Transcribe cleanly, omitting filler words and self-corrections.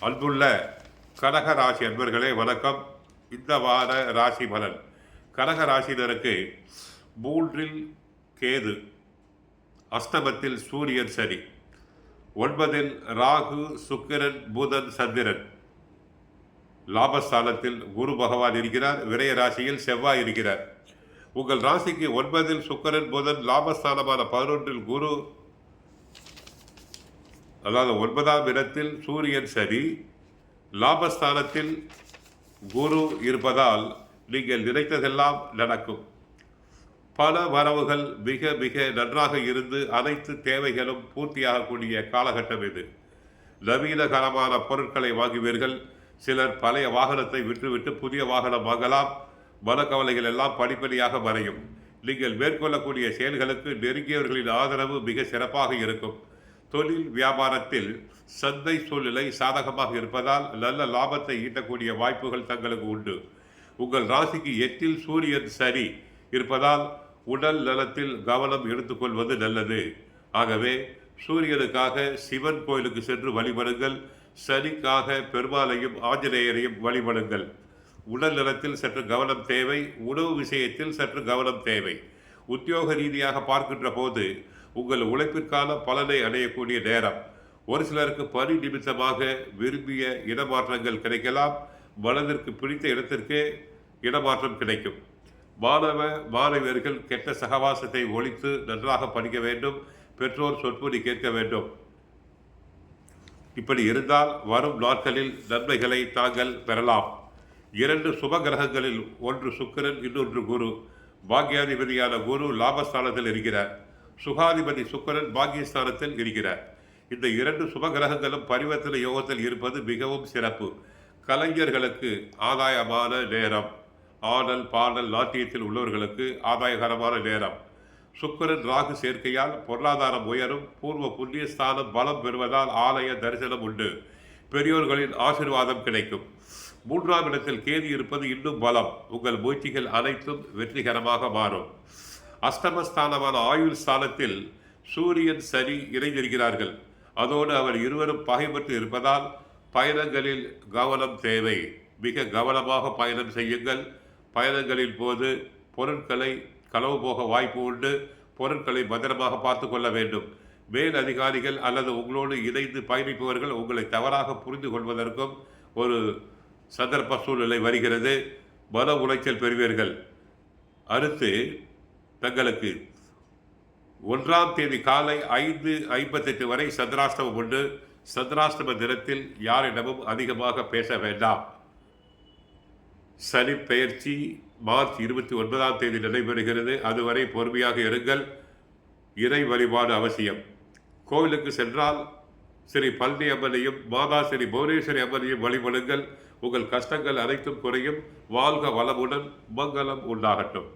அன்புள்ள கடக ராசி அன்பர்களே வணக்கம். இந்த வார ராசி பலன். கடக ராசினருக்கு 3ல் கேது, அஷ்டமத்தில் சூரியன் சனி, 9ல் ராகு சுக்கிரன் புதன் சந்திரன், லாபஸ்தானத்தில் குரு பகவான் இருக்கிறார். விரய ராசியில் செவ்வாய் இருக்கிறார். உங்கள் ராசிக்கு 9ல் சுக்கிரன் புதன், லாபஸ்தானமான 11ல் குரு, அதாவது 9ஆம் இடத்தில் சூரியன் சனி, லாபஸ்தானத்தில் குரு இருப்பதால் நீங்கள் நினைத்ததெல்லாம் நடக்கும். பல வரவுகள் மிக மிக நன்றாக இருந்து அனைத்து தேவைகளும் பூர்த்தியாகக்கூடிய காலகட்டம் இது. நவீனகரமான பொருட்களை வாங்குவீர்கள். சிலர் பழைய வாகனத்தை விட்டுவிட்டு புதிய வாகனம் வாங்கலாம். மனக்கவலைகள் எல்லாம் படிப்படியாக மறையும். நீங்கள் மேற்கொள்ளக்கூடிய செயல்களுக்கு நெருங்கியவர்களின் ஆதரவு மிக சிறப்பாக இருக்கும். தொழில் வியாபாரத்தில் சந்தை சூழ்நிலை சாதகமாக இருப்பதால் நல்ல லாபத்தை ஈட்டக்கூடிய வாய்ப்புகள் தங்களுக்கு உண்டு. உங்கள் ராசிக்கு 8ல் சூரியன் சனி இருப்பதால் உடல் நலத்தில் கவனம் எடுத்துக்கொள்வது நல்லது. ஆகவே சூரியனுக்காக சிவன் கோயிலுக்கு சென்று வழிபடுங்கள். சனிக்காக பெருமாளையும் ஆஞ்சநேயரையும் வழிபடுங்கள். உடல் நலத்தில் சற்று கவனம் தேவை. உணவு விஷயத்தில் சற்று கவனம் தேவை. உத்தியோக ரீதியாக பார்க்கின்ற போது உங்கள் உழைப்பிற்கான பலனை அடையக்கூடிய நேரம். ஒரு சிலருக்கு பணி நிமித்தமாக விரும்பிய இடமாற்றங்கள் கிடைக்கலாம். மனதிற்கு பிடித்த இடத்திற்கே இடமாற்றம் கிடைக்கும். மாணவர்கள் கெட்ட சகவாசத்தை ஒழித்து நன்றாக படிக்க வேண்டும். பெற்றோர் சொற்பொழி கேட்க வேண்டும். இப்படி இருந்தால் வரும் நாட்களில் நன்மைகளை தாங்கள் பெறலாம். 2 சுப கிரகங்களில் ஒன்று சுக்கிரன், இன்னொன்று குரு. பாக்யாதிபதியான குரு லாபஸ்தானத்தில் இருக்கிறார். சுகாதிபதி சுக்கிரன் பாக்கியஸ்தானத்தில் இருக்கிறார். இந்த 2 சுப கிரகங்களும் பரிவர்த்தனை யோகத்தில் இருப்பது மிகவும் சிறப்பு. கலைஞர்களுக்கு ஆதாயமான நேரம். ஆடல் பாடல் நாட்டியத்தில் உள்ளவர்களுக்கு ஆதாயகரமான நேரம். சுக்கிரன் ராகு சேர்க்கையால் பொருளாதாரம் உயரும். பூர்வ புண்ணிய ஸ்தானம் பலம் பெறுவதால் ஆலய தரிசனம் உண்டு. பெரியோர்களின் ஆசீர்வாதம் கிடைக்கும். 3ஆம் இடத்தில் கேது இருப்பது இன்னும் பலம். உங்கள் முயற்சிகள் அனைத்தும் வெற்றிகரமாக மாறும். அஷ்டமஸ்தானமான ஆயுள் ஸ்தானத்தில் சூரியன் சனி இணைந்திருக்கிறார்கள். அதோடு அவர் இருவரும் பகைப்பட்டு இருப்பதால் பயணங்களில் கவனம் தேவை. மிக கவனமாக பயணம் செய்யுங்கள். பயணங்களின் போது பொருட்களை களவு போக வாய்ப்பு உண்டு. பொருட்களை பத்திரமாக பார்த்து கொள்ள வேண்டும். மேல் அதிகாரிகள் அல்லது உங்களோடு இணைந்து பயணிப்பவர்கள் உங்களை தவறாக புரிந்து கொள்வதற்கும் ஒரு சந்தர்ப்ப சூழ்நிலை வருகிறது. மன உளைச்சல் பெறுவீர்கள். அடுத்து தங்களுக்கு 1ஆம் தேதி காலை 5:58 வரை சந்திராஷ்டமம் உண்டு. சந்திராஷ்டம தினத்தில் யாரிடமும் அதிகமாக பேச வேண்டாம். சனி பெயர்ச்சி மார்ச் 29ஆம் தேதி நடைபெறுகிறது. அதுவரை பொறுமையாக இருங்கள். இறை வழிபாடு அவசியம். கோவிலுக்கு சென்றால் ஸ்ரீ பழனி அம்மனையும் மாதா ஸ்ரீ புவனேஸ்வரி அம்மனையும் வழிபடுங்கள். உங்கள் கஷ்டங்கள் அனைத்தும் குறையும். வாழ்க வளமுடன். மங்களம் உண்டாகட்டும்.